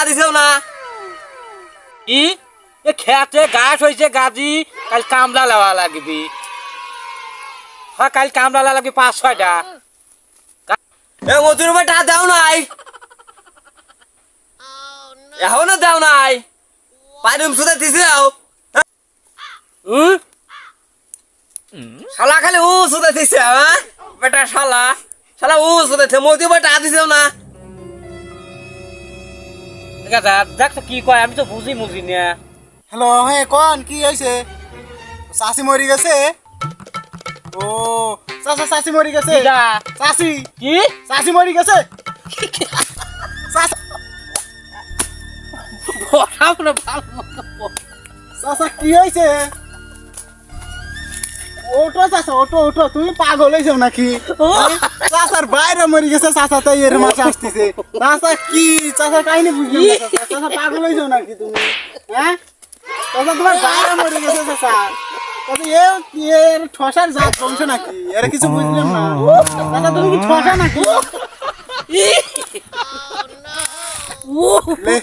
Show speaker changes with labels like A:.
A: দিছেও না
B: ই এ খেতে গাছ হয়েছে গাজি কাল কামলা লাওয়া লাগবি হ্যাঁ কাল কামলা লাওয়া লাগবি 5-6টা
A: এ মজুর বেটা দাও নাই এখনো দাও নাই পাইরুম সুদা দিছেও
B: হুম
A: শালা খালি ও সুদা দিছে হ্যাঁ বেটা শালা শালা ও সুদা দিছে মজুর বেটা দিছেও না
B: ঠিক আছে দেখ তো কি কয় আমি তো বুঝি না
C: হ্যালো হ্যাঁ কোন কি হয়েছে চাষি মরি গেছে ও চাচা চাষি মরি গেছে
B: কিডা?
C: চাষি
B: কি
C: চাষি মরি গেছে চাচা
B: আমরা ভালো
C: চাচা কি হয়েছে ওটো চাচা ওটো ওটো তুমি পাগল হয়েছো নাকি চাচার বাইরে মরি গেছে চাচা তাই এর মাছ আসতেছে চাচা কি চাচা কাহিনী বুঝলি না চাচা চাচা পাগল হয়েছো নাকি তুমি হ্যাঁ চাচা তোমার বাইরে মরি গেছে চাচা চাচা এর ঠসার জাত বংশ নাকি এর কিছু বুঝলাম না চাচা তুমি কি ঠসা নাকি লে